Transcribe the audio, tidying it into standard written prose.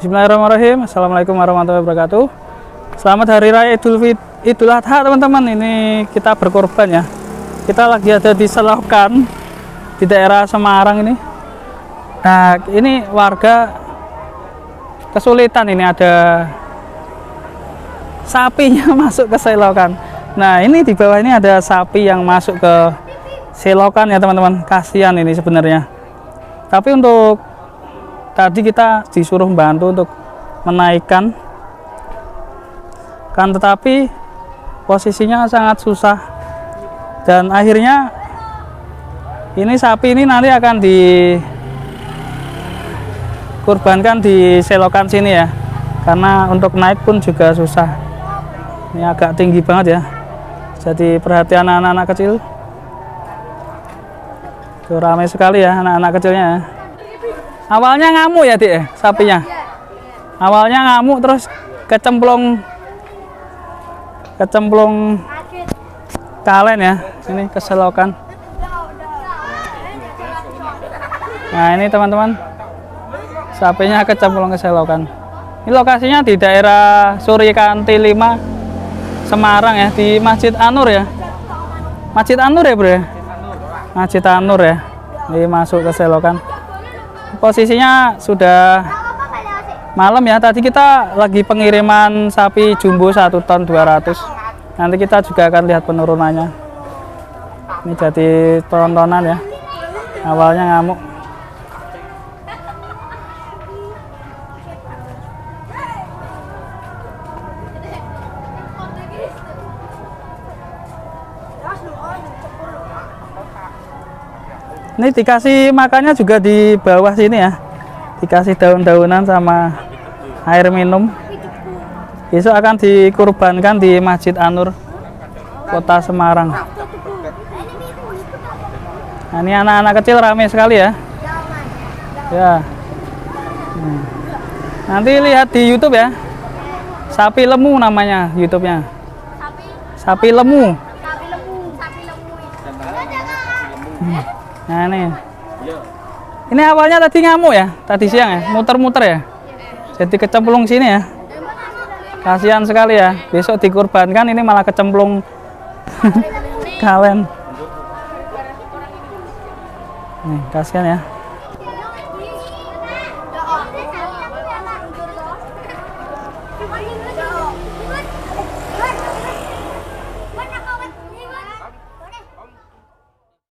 Bismillahirrahmanirrahim. Assalamualaikum warahmatullahi wabarakatuh. Selamat Hari Raya Idul Adha teman-teman. Ini kita berkorban ya. Kita lagi ada di selokan di daerah Semarang ini. Nah, ini warga kesulitan, ini ada sapinya masuk ke selokan. Nah, ini di bawah ini ada sapi yang masuk ke selokan ya teman-teman. Kasihan ini sebenarnya. Tapi untuk tadi kita disuruh bantu untuk menaikkan, kan tetapi posisinya sangat susah, dan akhirnya ini sapi ini nanti akan dikurbankan di selokan sini ya, karena untuk naik pun juga susah. Ini agak tinggi banget ya, jadi perhatian anak-anak kecil. Tuh, ramai sekali ya anak-anak kecilnya ya. Awalnya ngamuk ya Dik, sapinya. Awalnya ngamuk terus kecemplung kalen ya. Ini keselokan. Nah, ini teman-teman, sapinya kecemplung ke selokan. Ini lokasinya di daerah Suryakanti 5 Semarang ya, di Masjid An-Nur ya. Masjid An-Nur ya bro ya. Masjid An-Nur ya. Ini masuk ke selokan. Posisinya sudah malam ya. Tadi kita lagi pengiriman sapi jumbo 1 ton 200. Nanti kita juga akan lihat penurunannya. Ini jadi tontonan ya. Awalnya ngamuk. Ini dikasih makannya juga di bawah sini ya, dikasih daun-daunan sama air minum. Besok akan dikurbankan di Masjid An-Nur, Kota Semarang. Nah, ini anak-anak kecil ramai sekali ya. Ya. Nanti lihat di YouTube ya. Sapi Lemu namanya YouTube-nya. Sapi Lemu. Nah, ini awalnya tadi ngamuk ya, tadi siang ya, muter-muter ya, jadi kecemplung sini ya. Kasihan sekali ya, besok dikurbankan ini malah kecemplung kalen. Nih, kasihan ya.